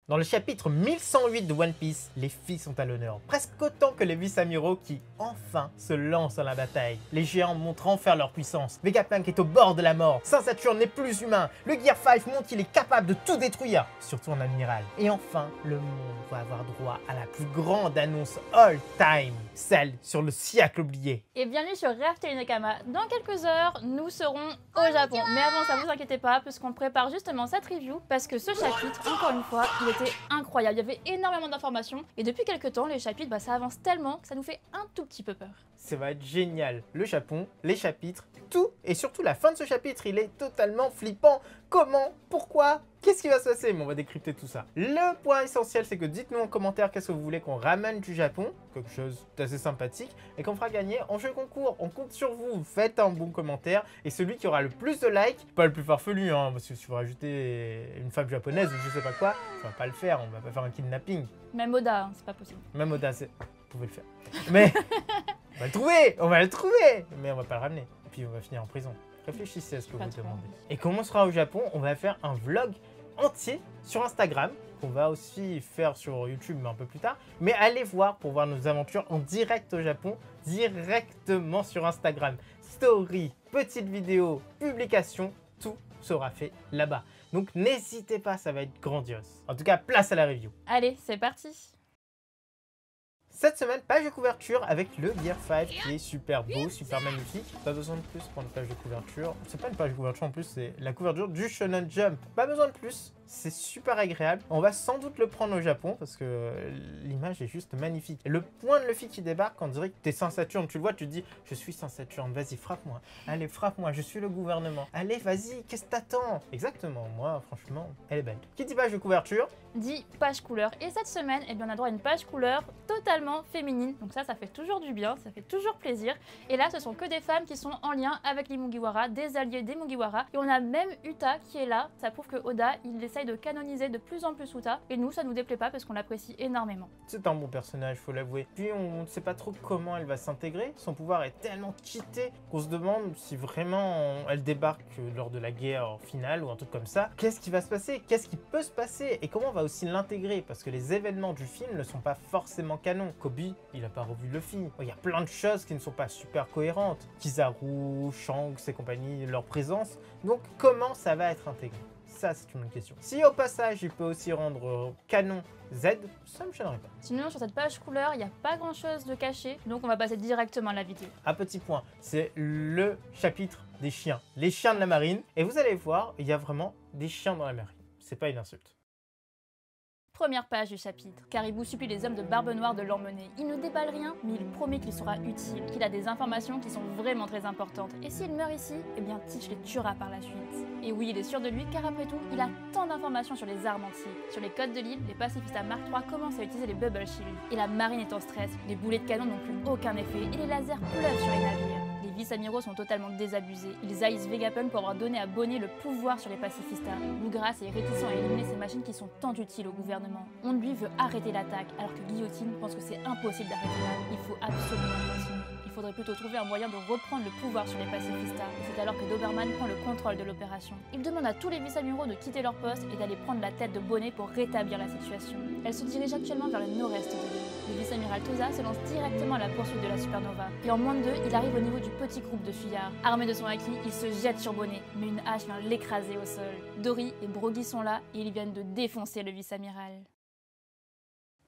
Dans le chapitre 1108 de One Piece, les filles sont à l'honneur, presque autant que les vice-amiraux qui, enfin, se lancent dans la bataille. Les géants montrent enfin leur puissance, Vegapunk est au bord de la mort, Saint Saturne n'est plus humain, le Gear 5 montre qu'il est capable de tout détruire, surtout en amiral. Et enfin, le monde va avoir droit à la plus grande annonce all-time, celle sur le siècle oublié. Et bienvenue sur Rêve Nakama. Dans quelques heures, nous serons au Japon. Mais avant ça, vous inquiétez pas, puisqu'on prépare justement cette review, parce que ce chapitre, encore une fois, il était incroyable. Il y avait énormément d'informations, et depuis quelques temps, les chapitres, ça avance tellement que ça nous fait un tout petit peu peur. Ça va être génial. Le Japon, les chapitres, tout, et surtout la fin de ce chapitre, il est totalement flippant. Comment? Pourquoi? Qu'est-ce qui va se passer? Mais on va décrypter tout ça. Le point essentiel, c'est que dites-nous en commentaire qu'est-ce que vous voulez qu'on ramène du Japon, quelque chose d'assez sympathique, et qu'on fera gagner en jeu concours. On compte sur vous, faites un bon commentaire, et celui qui aura le plus de likes, pas le plus farfelu, hein, parce que si vous rajoutez une femme japonaise ou je sais pas quoi, ça va pas le faire, on va pas faire un kidnapping. Même Oda, hein, c'est pas possible. Même Oda, vous pouvez le faire. Mais on va le trouver, on va le trouver, mais on va pas le ramener. Et puis on va finir en prison. Réfléchissez à ce que vous demandez. Et comme on sera au Japon, on va faire un vlog entier sur Instagram, qu'on va aussi faire sur YouTube mais un peu plus tard. Mais allez voir pour voir nos aventures en direct au Japon, directement sur Instagram. Story, petite vidéo, publication, tout sera fait là-bas. Donc n'hésitez pas, ça va être grandiose. En tout cas, place à la review. Allez, c'est parti. Cette semaine, page de couverture avec le Gear 5 qui est super beau, super magnifique. Pas besoin de plus pour une page de couverture. C'est pas une page de couverture en plus, c'est la couverture du Shonen Jump. Pas besoin de plus. C'est super agréable. On va sans doute le prendre au Japon parce que l'image est juste magnifique. Et le point de Luffy qui débarque, on dirait que t'es Saint Saturne. Tu le vois, tu te dis, je suis Saint Saturne, vas-y, frappe-moi. Allez, frappe-moi, je suis le gouvernement. Allez, vas-y, qu'est-ce que t'attends? Exactement, moi, franchement, elle est belle. Qui dit page de couverture? Dit page couleur. Et cette semaine, eh bien, on a droit à une page couleur totalement féminine. Donc ça fait toujours du bien, ça fait toujours plaisir. Et là, ce sont que des femmes qui sont en lien avec les Mugiwara, des alliés des Mugiwara. Et on a même Uta qui est là. Ça prouve que Oda, il essaye de canoniser de plus en plus Uta. Et nous, ça nous déplaît pas parce qu'on l'apprécie énormément. C'est un bon personnage, faut l'avouer. Puis on ne sait pas trop comment elle va s'intégrer. Son pouvoir est tellement cheaté qu'on se demande si vraiment elle débarque lors de la guerre finale ou un truc comme ça. Qu'est-ce qui va se passer? Qu'est-ce qui peut se passer? Et comment on va aussi l'intégrer? Parce que les événements du film ne sont pas forcément canons. Kobe, il a pas revu Luffy. Il y a plein de choses qui ne sont pas super cohérentes. Kizaru, Shanks et compagnie, leur présence. Donc comment ça va être intégré? Ça, c'est une bonne question. Si au passage, il peut aussi rendre canon Z, ça me gênerait pas. Sinon, sur cette page couleur, il n'y a pas grand chose de caché. Donc on va passer directement à la vidéo. Un petit point, c'est le chapitre des chiens. Les chiens de la marine. Et vous allez voir, il y a vraiment des chiens dans la marine. C'est pas une insulte. Première page du chapitre. Caribou supplie les hommes de Barbe Noire de l'emmener. Il ne déballe rien, mais il promet qu'il sera utile, qu'il a des informations qui sont vraiment très importantes. Et s'il meurt ici, eh bien Teach les tuera par la suite. Et oui, il est sûr de lui, car après tout, il a tant d'informations sur les armes anti. Sur les codes de l'île, les pacifistas Mark III commencent à utiliser les Bubble Shields. Et la marine est en stress, les boulets de canon n'ont plus aucun effet, et les lasers pleuvent sur les navires. Les vice-amiraux sont totalement désabusés. Ils haïssent Vegapunk pour avoir donné à Bonnet le pouvoir sur les pacifistas. Lugras est réticent à éliminer ces machines qui sont tant utiles au gouvernement. On lui veut arrêter l'attaque, alors que Guillotine pense que c'est impossible d'arrêter là. Il faut absolument continuer. Il faudrait plutôt trouver un moyen de reprendre le pouvoir sur les pacifistas. Et c'est alors que Doberman prend le contrôle de l'opération. Il demande à tous les vice-amiraux de quitter leur poste et d'aller prendre la tête de Bonnet pour rétablir la situation. Elle se dirige actuellement vers le nord-est de l'île. Le vice-amiral Toza se lance directement à la poursuite de la supernova. Et en moins de 2, il arrive au niveau du petit groupe de fuyards. Armé de son acquis, il se jette sur Bonnet, mais une hache vient l'écraser au sol. Dory et Brogy sont là et ils viennent de défoncer le vice-amiral.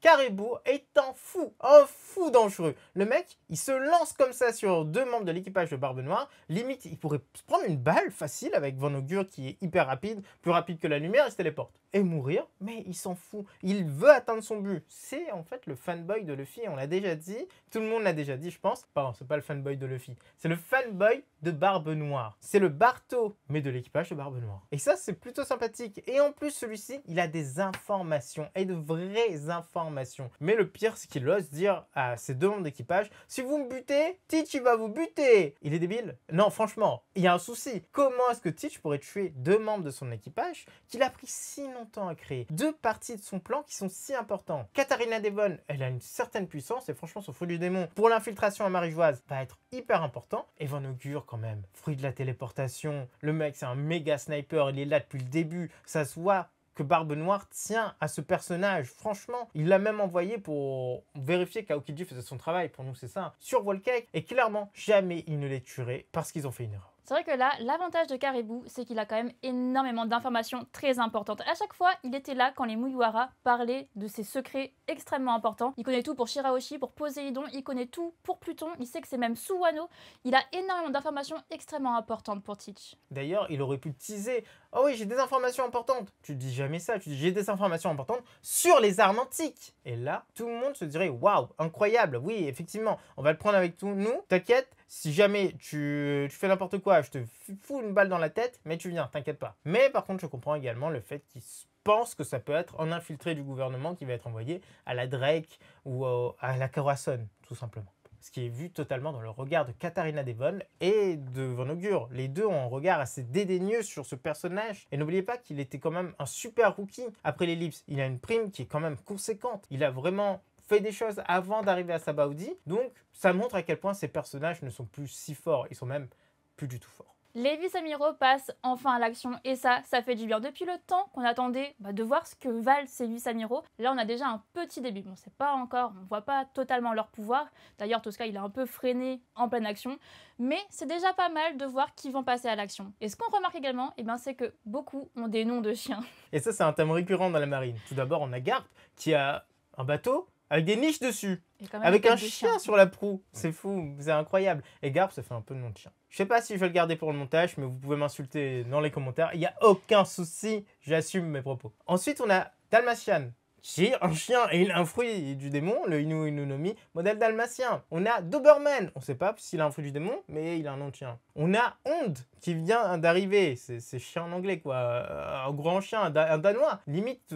Caribou est un fou dangereux. Le mec, il se lance comme ça sur deux membres de l'équipage de Barbe Noire. Limite, il pourrait se prendre une balle facile avec Von Augure qui est hyper rapide, plus rapide que la lumière, il se téléporte. Et mourir, mais il s'en fout. Il veut atteindre son but. C'est en fait le fanboy de Luffy, on l'a déjà dit. Tout le monde l'a déjà dit, je pense. Pardon, c'est pas le fanboy de Luffy. C'est le fanboy de Barbe Noire. C'est le Barto, mais de l'équipage de Barbe Noire. Et ça, c'est plutôt sympathique. Et en plus, celui-ci, il a des informations, et de vraies informations. Mais le pire, c'est qu'il ose dire à ses deux membres d'équipage, si vous me butez, Teach il va vous buter. Il est débile? Non, franchement, il y a un souci. Comment est-ce que Teach pourrait tuer deux membres de son équipage qu'il a pris si longtemps à créer? Deux parties de son plan qui sont si importantes. Katarina Devon, elle a une certaine puissance et franchement, son fruit du démon pour l'infiltration à Marigeoise va être hyper important. Et Von Augure, quand même, fruit de la téléportation. Le mec, c'est un méga sniper, il est là depuis le début. Ça se voit que Barbe Noire tient à ce personnage. Franchement, il l'a même envoyé pour vérifier qu'Aokiji faisait son travail. Pour nous, c'est ça. Sur Whole Cake. Et clairement, jamais il ne les tuerait parce qu'ils ont fait une erreur. C'est vrai que là, l'avantage de Caribou, c'est qu'il a quand même énormément d'informations très importantes. À chaque fois, il était là quand les Mugiwara parlaient de ses secrets extrêmement importants. Il connaît tout pour Shirahoshi, pour Poséidon, il connaît tout pour Pluton, il sait que c'est même sous Wano. Il a énormément d'informations extrêmement importantes pour Teach. D'ailleurs, il aurait pu teaser. Oh oui, j'ai des informations importantes. Tu dis jamais ça, tu dis j'ai des informations importantes sur les armes antiques. Et là, tout le monde se dirait waouh, incroyable. Oui, effectivement, on va le prendre avec nous. T'inquiète, si jamais tu fais n'importe quoi, je te fous une balle dans la tête, mais tu viens, t'inquiète pas. Mais par contre, je comprends également le fait qu'il pense que ça peut être un infiltré du gouvernement qui va être envoyé à la Drake ou à la Corazon, tout simplement. Ce qui est vu totalement dans le regard de Katarina Devon et de Von Augure. Les deux ont un regard assez dédaigneux sur ce personnage. Et n'oubliez pas qu'il était quand même un super rookie après l'ellipse. Il a une prime qui est quand même conséquente. Il a vraiment fait des choses avant d'arriver à Sabaody. Donc, ça montre à quel point ces personnages ne sont plus si forts. Ils sont même plus du tout forts. Les vice-amiraux passent enfin à l'action et ça fait du bien. Depuis le temps qu'on attendait de voir ce que valent ces vice-amiraux, là on a déjà un petit début. Bon, c'est pas encore, on voit pas totalement leur pouvoir. D'ailleurs, Tosca il est un peu freiné en pleine action, mais c'est déjà pas mal de voir qu'ils vont passer à l'action. Et ce qu'on remarque également, c'est que beaucoup ont des noms de chiens. Et ça, c'est un thème récurrent dans la marine. Tout d'abord, on a Garp qui a un bateau avec des niches dessus, avec un chien sur la proue. C'est fou, c'est incroyable. Et Garp, ça fait un peu de nom de chien. Je sais pas si je vais le garder pour le montage, mais vous pouvez m'insulter dans les commentaires. Il n'y a aucun souci, j'assume mes propos. Ensuite, on a Dalmatian. J'ai un chien et il a un fruit du démon, le Inu Inu no Mi, modèle dalmatien. On a Doberman, on sait pas s'il a un fruit du démon, mais il a un nom de chien. On a Hond qui vient d'arriver, c'est chien en anglais quoi, un grand chien, un danois. Limite,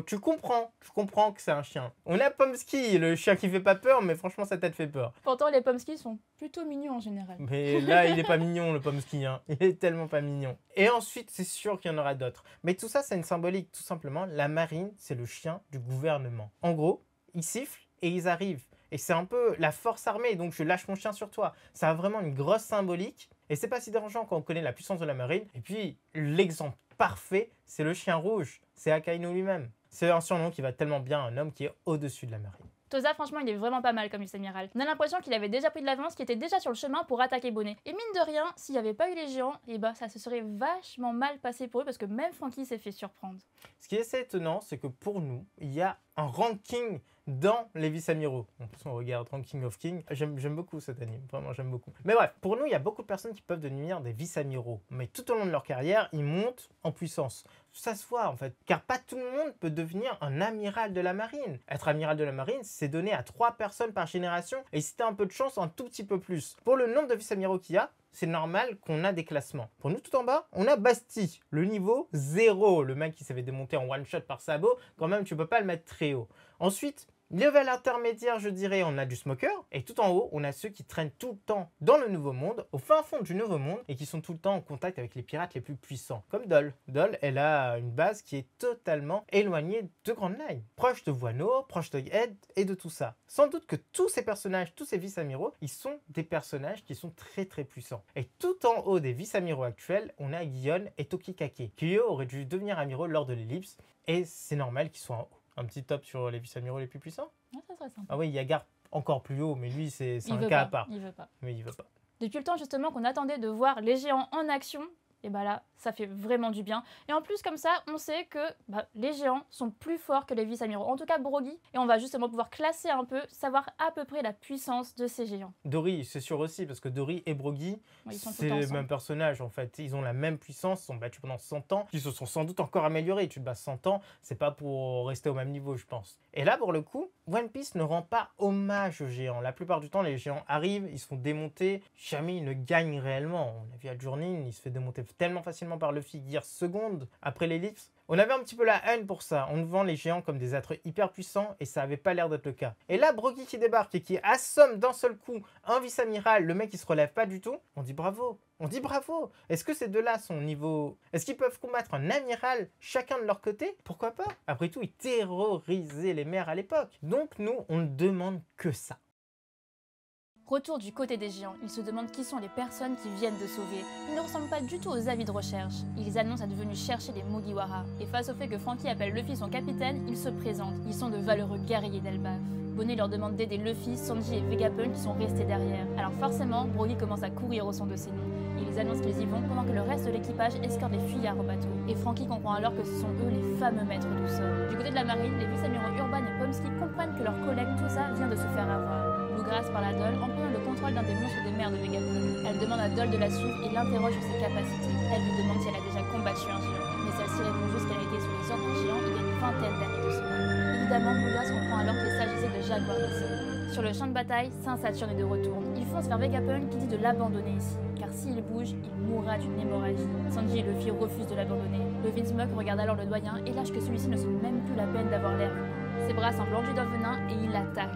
tu comprends que c'est un chien. On a Pomsky, le chien qui fait pas peur, mais franchement sa tête fait peur. Pourtant les Pomsky sont plutôt mignons en général. Mais là il est pas mignon le Pomsky, hein. Il est tellement pas mignon. Et ensuite c'est sûr qu'il y en aura d'autres. Mais tout ça c'est une symbolique, tout simplement. La marine c'est le chien du gouvernement. En gros, ils sifflent et ils arrivent. Et c'est un peu la force armée, donc je lâche mon chien sur toi. Ça a vraiment une grosse symbolique. Et c'est pas si dérangeant quand on connaît la puissance de la marine. Et puis, l'exemple parfait, c'est le chien rouge. C'est Akainu lui-même. C'est un surnom qui va tellement bien à un homme qui est au-dessus de la marine. Tosa, franchement, il est vraiment pas mal comme vice-amiral. On a l'impression qu'il avait déjà pris de l'avance, qu'il était déjà sur le chemin pour attaquer Bonnet. Et mine de rien, s'il n'y avait pas eu les géants, ça se serait vachement mal passé pour eux parce que même Franky s'est fait surprendre. Ce qui est assez étonnant, c'est que pour nous, il y a un ranking dans les vice-amiraux. En plus, on regarde Ranking of King. J'aime beaucoup cet anime, vraiment j'aime beaucoup. Mais bref, pour nous, il y a beaucoup de personnes qui peuvent devenir des vice-amiraux. Mais tout au long de leur carrière, ils montent en puissance. Ça se voit en fait, car pas tout le monde peut devenir un amiral de la marine. Être amiral de la marine, c'est donné à 3 personnes par génération, et si t'as un peu de chance, un tout petit peu plus. Pour le nombre de vice-amiraux qu'il y a, c'est normal qu'on a des classements. Pour nous, tout en bas, on a Basti, le niveau 0. Le mec qui s'est fait démonter en one-shot par Sabo, quand même, tu peux pas le mettre très haut. Ensuite, level intermédiaire, je dirais, on a du Smoker. Et tout en haut, on a ceux qui traînent tout le temps dans le Nouveau Monde, au fin fond du Nouveau Monde, et qui sont tout le temps en contact avec les pirates les plus puissants. Comme Doll. Doll, elle a une base qui est totalement éloignée de Grand Line. Proche de Wano, proche de Head et de tout ça. Sans doute que tous ces personnages, tous ces vice-amiraux, ils sont des personnages qui sont très très puissants. Et tout en haut des vice-amiraux actuels, on a Gion et Tokikake, qui eux auraient dû devenir amiraux lors de l'ellipse, et c'est normal qu'ils soient en haut. Un petit top sur les vice-amiraux les plus puissants. Ça serait sympa. Ah oui, il y a Garp encore plus haut, mais lui, c'est un cas à part. Il veut pas. Mais il veut pas. Depuis le temps justement qu'on attendait de voir les géants en action, et là, ça fait vraiment du bien. Et en plus, comme ça, on sait que les géants sont plus forts que les vice-amiraux. En tout cas, Brogy. Et on va justement pouvoir classer un peu, savoir à peu près la puissance de ces géants. Dory, c'est sûr aussi, parce que Dory et Brogy, c'est le même personnage en fait. Ils ont la même puissance, ils sont battus pendant 100 ans. Ils se sont sans doute encore améliorés. Tu te bats 100 ans, c'est pas pour rester au même niveau, je pense. Et là, pour le coup, One Piece ne rend pas hommage aux géants. La plupart du temps, les géants arrivent, ils se font démonter. Jamais ils ne gagnent réellement. On a vu à Journey, il se fait démonter tellement facilement par Luffy, Gear seconde après l'ellipse. On avait un petit peu la haine pour ça. On nous vend les géants comme des êtres hyper puissants et ça avait pas l'air d'être le cas. Et là, Brogy qui débarque et qui assomme d'un seul coup un vice-amiral, le mec qui se relève pas du tout, on dit bravo. On dit bravo. Est-ce que ces deux-là sont niveau... Est-ce qu'ils peuvent combattre un amiral chacun de leur côté? Pourquoi pas? Après tout, ils terrorisaient les mers à l'époque. Donc nous, on ne demande que ça. Retour du côté des géants, ils se demandent qui sont les personnes qui viennent de sauver. Ils ne ressemblent pas du tout aux avis de recherche. Ils annoncent être venus chercher les Mugiwara. Et face au fait que Franky appelle Luffy son capitaine, ils se présentent. Ils sont de valeureux guerriers d'Elbaf. Bonnet leur demande d'aider Luffy, Sanji et Vegapunk qui sont restés derrière. Alors forcément, Brogy commence à courir au son de ses noms. Ils annoncent qu'ils y vont pendant que le reste de l'équipage escorte des fuyards au bateau. Et Franky comprend alors que ce sont eux les fameux maîtres du sol. Du côté de la marine, les vice-amiraux Urban et Pomsky comprennent que leur collègue Tusa vient de se faire avoir. Bluegrass parle à Doll en prenant le contrôle d'un des monstres des mers de Vegapunk. Elle demande à Doll de la suivre et l'interroge sur ses capacités. Elle lui demande si elle a déjà combattu un géant. Mais celle-ci répond juste qu'elle a été sous les ordres d'un géant il y a une vingtaine d'années de cela. Évidemment, Bluegrass comprend alors qu'il s'agissait de Jaguar ici. Sur le champ de bataille, Saint-Saturne est de retour. Il fonce vers Vegapunk qui dit de l'abandonner ici, car s'il bouge, il mourra d'une hémorragie. Sanji et Luffy refusent de l'abandonner. Le Vinsmoke regarde alors le doyen et lâche que celui-ci ne se donne même plus la peine d'avoir l'air humain. Ses bras semblent enduits d'un venin et il l'attaque.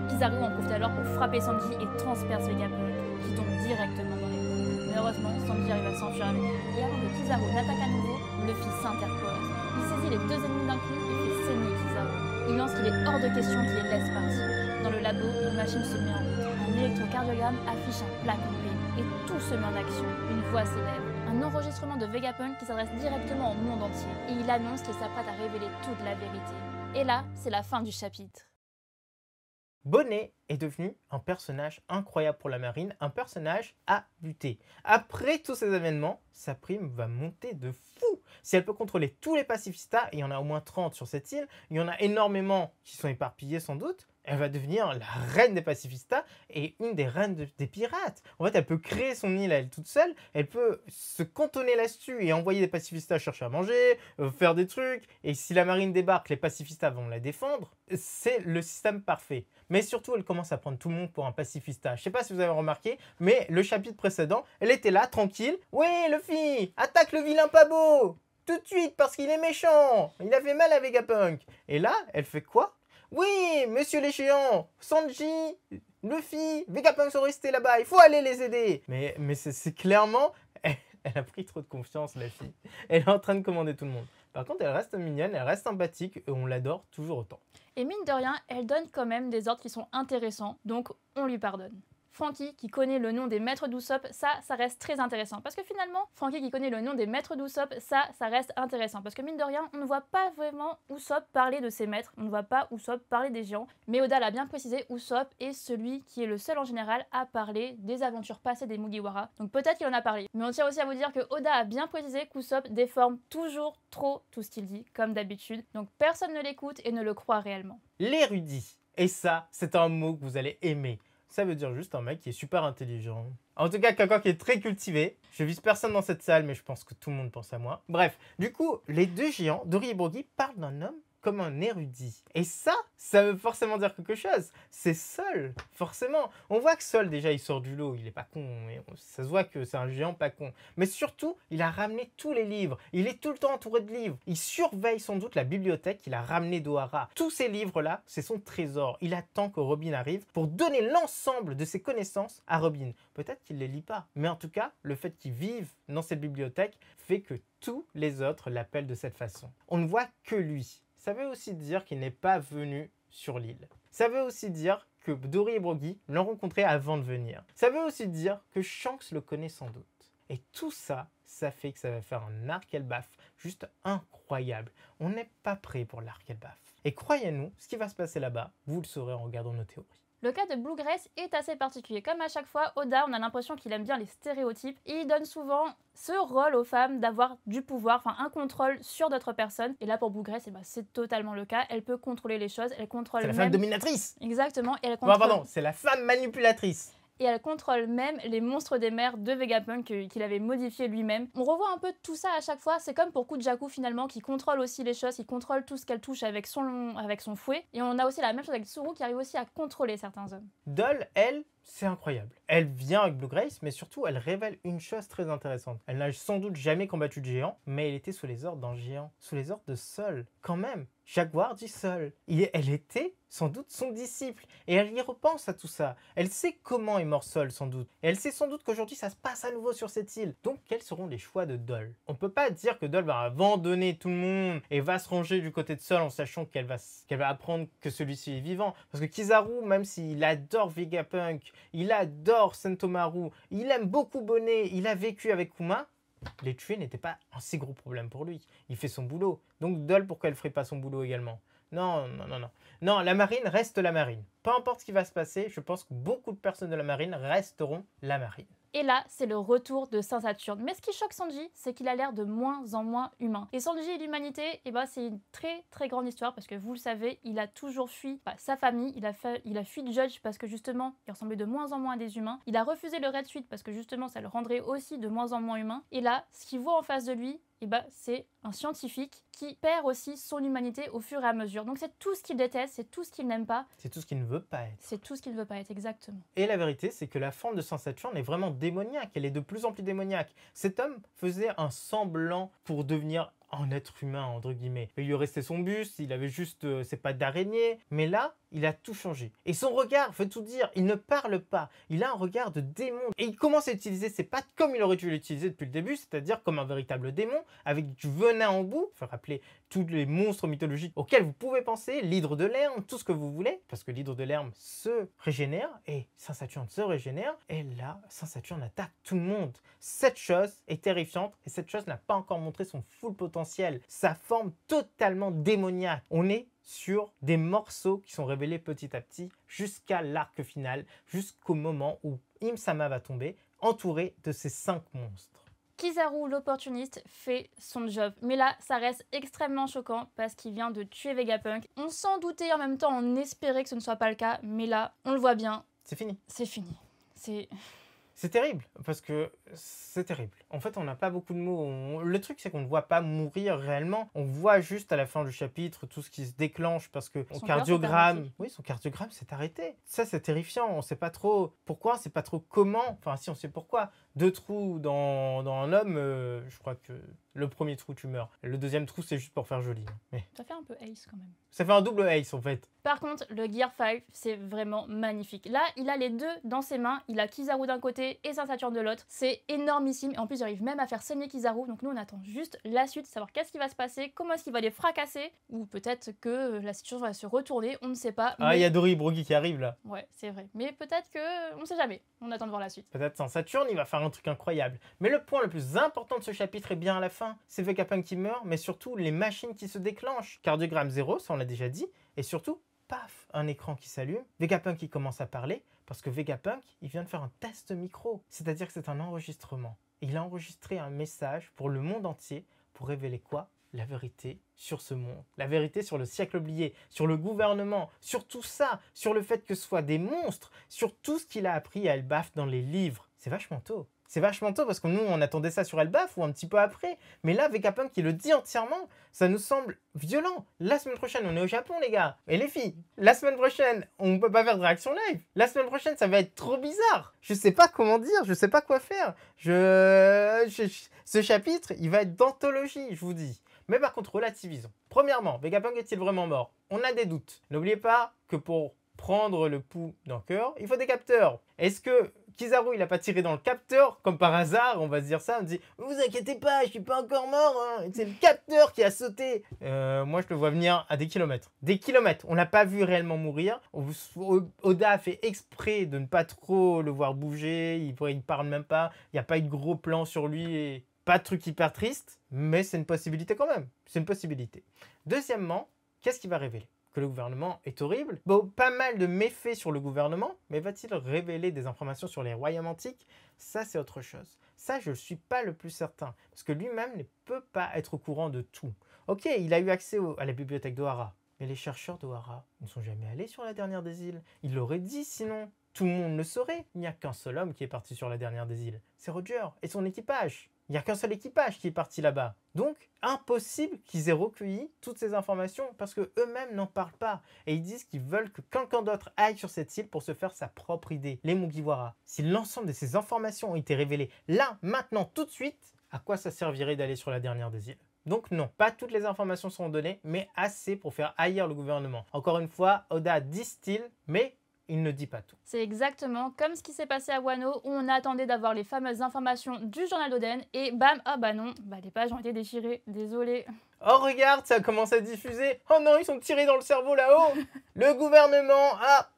Kizaru en profite alors pour frapper Sanji et transperce Vegapunk, qui tombe directement dans les pommes. Mais heureusement, Sanji arrive à s'enfuir avec lui. Et avant que Kizaru n'attaque à nouveau, Luffy s'interpose. Il saisit les deux ennemis d'un coup et fait saigner Kizaru. Il lance qu'il est hors de question qu'il les laisse partir. Dans le labo, une machine se met en route. Un électrocardiogramme affiche un plat complet et tout se met en action. Une voix s'élève. Un enregistrement de Vegapunk qui s'adresse directement au monde entier. Et il annonce qu'il s'apprête à révéler toute la vérité. Et là, c'est la fin du chapitre. Bonnet est devenu un personnage incroyable pour la marine, un personnage à buter. Après tous ces événements, sa prime va monter de fou. Si elle peut contrôler tous les pacifistas, et il y en a au moins 30 sur cette île, il y en a énormément qui sont éparpillés sans doute, elle va devenir la reine des pacifistas et une des reines des pirates. En fait, elle peut créer son île à elle toute seule, elle peut se cantonner là-dessus et envoyer des pacifistas chercher à manger, faire des trucs. Et si la marine débarque, les pacifistas vont la défendre. C'est le système parfait. Mais surtout, elle commence à prendre tout le monde pour un pacifista. Je sais pas si vous avez remarqué, mais le chapitre précédent, elle était là, tranquille. Oui, Luffy, attaque le vilain pas beau tout de suite parce qu'il est méchant. Il a fait mal à Vegapunk. Et là, elle fait quoi? Oui, monsieur les géants, Sanji, Luffy, Vegapunk sont restés là-bas, il faut aller les aider. Mais c'est clairement, elle a pris trop de confiance, la fille. Elle est en train de commander tout le monde. Par contre, elle reste mignonne, elle reste sympathique et on l'adore toujours autant. Et mine de rien, elle donne quand même des ordres qui sont intéressants, donc on lui pardonne. Franky qui connaît le nom des maîtres d'Usopp, ça reste très intéressant. Parce que finalement, Franky qui connaît le nom des maîtres d'Usopp, ça reste intéressant. Parce que mine de rien, on ne voit pas vraiment Usopp parler de ses maîtres, on ne voit pas Usopp parler des géants. Mais Oda l'a bien précisé, Usopp est celui qui est le seul en général à parler des aventures passées des Mugiwara. Donc peut-être qu'il en a parlé. Mais on tient aussi à vous dire que Oda a bien précisé qu'Usopp déforme toujours trop tout ce qu'il dit, comme d'habitude. Donc personne ne l'écoute et ne le croit réellement. L'érudit. Et ça, c'est un mot que vous allez aimer. Ça veut dire juste un mec qui est super intelligent. En tout cas, quelqu'un qui est très cultivé. Je vise personne dans cette salle, mais je pense que tout le monde pense à moi. Bref, du coup, les deux géants, Dory et Brogy, parlent d'un homme comme un érudit. Et ça veut forcément dire quelque chose. C'est Sol, forcément. On voit que Sol, déjà, il sort du lot. Il est pas con. Ça se voit que c'est un géant pas con. Mais surtout, il a ramené tous les livres. Il est tout le temps entouré de livres. Il surveille sans doute la bibliothèque qu'il a ramenée d'Ohara. Tous ces livres-là, c'est son trésor. Il attend que Robin arrive pour donner l'ensemble de ses connaissances à Robin. Peut-être qu'il ne les lit pas. Mais en tout cas, le fait qu'il vive dans cette bibliothèque fait que tous les autres l'appellent de cette façon. On ne voit que lui. Ça veut aussi dire qu'il n'est pas venu sur l'île. Ça veut aussi dire que Dory et Brogy l'ont rencontré avant de venir. Ça veut aussi dire que Shanks le connaît sans doute. Et tout ça, ça fait que ça va faire un arc Elbaf juste incroyable. On n'est pas prêt pour l'arc Elbaf. Et croyez-nous, ce qui va se passer là-bas, vous le saurez en regardant nos théories. Le cas de Bluegrass est assez particulier. Comme à chaque fois, Oda, on a l'impression qu'il aime bien les stéréotypes et il donne souvent ce rôle aux femmes d'avoir du pouvoir, enfin un contrôle sur d'autres personnes. Et là pour Bluegrass, c'est totalement le cas. Elle peut contrôler les choses, elle contrôle même... C'est la femme dominatrice. Exactement. Et elle contrôle... Pardon, c'est la femme manipulatrice. Et elle contrôle même les monstres des mers de Vegapunk qu'il avait modifié lui-même. On revoit un peu tout ça à chaque fois, c'est comme pour Kujaku finalement qui contrôle aussi les choses, qui contrôle tout ce qu'elle touche avec son fouet. Et on a aussi la même chose avec Tsuru qui arrive aussi à contrôler certains hommes. Doll, elle, c'est incroyable. Elle vient avec Bluegrass, mais surtout elle révèle une chose très intéressante. Elle n'a sans doute jamais combattu de géant, mais elle était sous les ordres d'un géant, sous les ordres de Sol. Quand même, Jaguar dit Sol. Elle était sans doute son disciple. Et elle y repense à tout ça. Elle sait comment est mort Sol, sans doute. Et elle sait sans doute qu'aujourd'hui, ça se passe à nouveau sur cette île. Donc, quels seront les choix de Doll? On ne peut pas dire que Doll va abandonner tout le monde et va se ranger du côté de Sol en sachant qu'elle va apprendre que celui-ci est vivant. Parce que Kizaru, même s'il adore Vegapunk, il adore Sentomaru, il aime beaucoup Bonnet, il a vécu avec Kuma, les tuer n'était pas un si gros problème pour lui. Il fait son boulot. Donc Dol, pourquoi elle ne ferait pas son boulot également? Non, non, non, non. Non, la marine reste la marine. Peu importe ce qui va se passer, je pense que beaucoup de personnes de la marine resteront la marine. Et là, c'est le retour de Saint Saturne. Mais ce qui choque Sanji, c'est qu'il a l'air de moins en moins humain. Et Sanji et l'humanité, c'est une très très grande histoire parce que vous le savez, il a toujours fui sa famille, il a fui Judge parce que justement, il ressemblait de moins en moins à des humains. Il a refusé le Red Suite parce que justement, ça le rendrait aussi de moins en moins humain. Et là, ce qu'il voit en face de lui, c'est un scientifique qui perd aussi son humanité au fur et à mesure. Donc c'est tout ce qu'il déteste, c'est tout ce qu'il n'aime pas. C'est tout ce qu'il ne veut pas être. C'est tout ce qu'il ne veut pas être, exactement. Et la vérité, c'est que la forme de Saint Saturne est vraiment démoniaque. Elle est de plus en plus démoniaque. Cet homme faisait un semblant pour devenir un être humain, entre guillemets. Il lui restait son buste, il avait juste ses pattes d'araignée. Mais là, il a tout changé. Et son regard veut tout dire. Il ne parle pas. Il a un regard de démon. Et il commence à utiliser ses pattes comme il aurait dû l'utiliser depuis le début, c'est-à-dire comme un véritable démon, avec du venin en bout. Il faut rappeler tous les monstres mythologiques auxquels vous pouvez penser, l'hydre de Lerme, tout ce que vous voulez, parce que l'hydre de Lerme se régénère, et Saint Saturne se régénère, et là, Saint Saturne attaque tout le monde. Cette chose est terrifiante, et cette chose n'a pas encore montré son full potentiel, sa forme totalement démoniaque. On est sur des morceaux qui sont révélés petit à petit jusqu'à l'arc final, jusqu'au moment où Im-sama va tomber, entouré de ces 5 monstres. Kizaru, l'opportuniste, fait son job. Mais là, ça reste extrêmement choquant parce qu'il vient de tuer Vegapunk. On s'en doutait, en même temps, on espérait que ce ne soit pas le cas. Mais là, on le voit bien. C'est fini. C'est fini. C'est terrible, parce que c'est terrible. En fait, on n'a pas beaucoup de mots. Le truc, c'est qu'on ne voit pas mourir réellement. On voit juste à la fin du chapitre tout ce qui se déclenche parce que son cardiogramme... Oui, son cardiogramme s'est arrêté. Ça, c'est terrifiant. On ne sait pas trop pourquoi, on ne sait pas trop comment. Enfin, si, on sait pourquoi. 2 trous dans un homme, je crois que le premier trou, tu meurs. Le deuxième trou, c'est juste pour faire joli. Mais... ça fait un peu ace quand même. Ça fait un double ace, en fait. Par contre, le Gear 5, c'est vraiment magnifique. Là, il a les deux dans ses mains. Il a Kizaru d'un côté et Saint Saturne de l'autre. C'est énormissime. Et en plus, il arrive même à faire saigner Kizaru. Donc nous, on attend juste la suite, savoir qu'est-ce qui va se passer, comment est-ce qu'il va les fracasser. Ou peut-être que la situation va se retourner, on ne sait pas. Ah, il y a Dori Brogi qui arrive, là. Ouais, c'est vrai. Mais peut-être que... on ne sait jamais. On attend de voir la suite. Peut-être Saint Saturne, il va faire un truc incroyable. Mais le point le plus important de ce chapitre est bien à la fin. C'est Vegapunk qui meurt, mais surtout les machines qui se déclenchent. Cardiogramme 0, ça on l'a déjà dit. Et surtout, paf, un écran qui s'allume. Vegapunk qui commence à parler, parce que Vegapunk, il vient de faire un test micro. C'est-à-dire que c'est un enregistrement. Il a enregistré un message pour le monde entier, pour révéler quoi? La vérité sur ce monde, la vérité sur le siècle oublié, sur le gouvernement, sur tout ça, sur le fait que ce soit des monstres, sur tout ce qu'il a appris à Elbaf dans les livres. C'est vachement tôt. C'est vachement tôt parce que nous, on attendait ça sur Elbaf ou un petit peu après. Mais là, Vegapunk qui le dit entièrement, ça nous semble violent. La semaine prochaine, on est au Japon, les gars. Et les filles, la semaine prochaine, on peut pas faire de réaction live. La semaine prochaine, ça va être trop bizarre. Je sais pas comment dire, je sais pas quoi faire. Ce chapitre, il va être d'anthologie, je vous dis. Mais par contre, relativisons. Premièrement, Vegapunk est-il vraiment mort? On a des doutes. N'oubliez pas que pour prendre le pouls d'un cœur, il faut des capteurs. Est-ce que Kizaru, il a pas tiré dans le capteur, comme par hasard, on va se dire ça, on dit « Vous inquiétez pas, je suis pas encore mort, hein. C'est le capteur qui a sauté !» Moi, je le vois venir à des kilomètres. Des kilomètres. On l'a pas vu réellement mourir. Oda a fait exprès de ne pas trop le voir bouger, il parle même pas, il n'y a pas eu de gros plan sur lui, et pas de truc hyper triste, mais c'est une possibilité quand même. C'est une possibilité. Deuxièmement, qu'est-ce qu'il va révéler? Que le gouvernement est horrible. Bon, pas mal de méfaits sur le gouvernement, mais va-t-il révéler des informations sur les royaumes antiques? Ça, c'est autre chose. Ça, je ne suis pas le plus certain, parce que lui-même ne peut pas être au courant de tout. Ok, il a eu accès à la bibliothèque d'Ohara, mais les chercheurs d'Ohara ne sont jamais allés sur la dernière des îles. Il l'aurait dit sinon. Tout le monde le saurait. Il n'y a qu'un seul homme qui est parti sur la dernière des îles. C'est Roger et son équipage. Il n'y a qu'un seul équipage qui est parti là-bas. Donc, impossible qu'ils aient recueilli toutes ces informations parce qu'eux-mêmes n'en parlent pas. Et ils disent qu'ils veulent que quelqu'un d'autre aille sur cette île pour se faire sa propre idée, les Mugiwara. Si l'ensemble de ces informations ont été révélées là, maintenant, tout de suite, à quoi ça servirait d'aller sur la dernière des îles? Donc non, pas toutes les informations seront données, mais assez pour faire haïr le gouvernement. Encore une fois, Oda distille, mais il ne dit pas tout. C'est exactement comme ce qui s'est passé à Wano où on attendait d'avoir les fameuses informations du journal d'Oden et bam, ah bah non, les pages ont été déchirées, désolé. Oh regarde, ça commence à diffuser. Oh non, ils sont tirés dans le cerveau là-haut. Le gouvernement a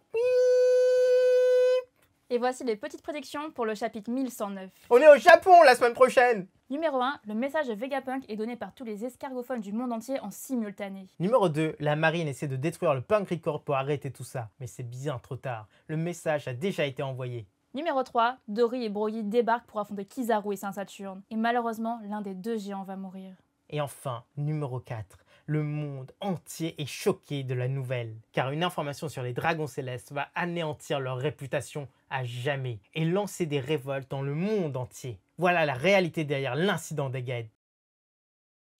Et voici les petites prédictions pour le chapitre 1109. On est au Japon la semaine prochaine. Numéro 1, le message de Vegapunk est donné par tous les escargophones du monde entier en simultané. Numéro 2, la marine essaie de détruire le Punk Record pour arrêter tout ça. Mais c'est bien trop tard. Le message a déjà été envoyé. Numéro 3, Dory et Broly débarquent pour affronter Kizaru et Saint-Saturne. Et malheureusement, l'un des deux géants va mourir. Et enfin, numéro 4, le monde entier est choqué de la nouvelle. Car une information sur les dragons célestes va anéantir leur réputation à jamais et lancer des révoltes dans le monde entier. Voilà la réalité derrière l'incident d'Egghead.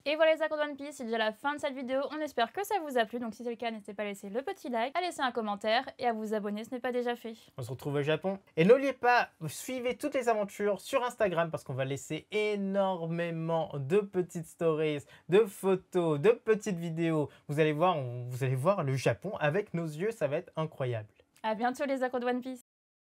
Et voilà les accords de One Piece, c'est déjà la fin de cette vidéo. On espère que ça vous a plu, donc si c'est le cas, n'hésitez pas à laisser le petit like, à laisser un commentaire et à vous abonner, ce n'est pas déjà fait. On se retrouve au Japon. Et n'oubliez pas, suivez toutes les aventures sur Instagram parce qu'on va laisser énormément de petites stories, de photos, de petites vidéos. Vous allez voir le Japon avec nos yeux, ça va être incroyable. A bientôt les accords de One Piece.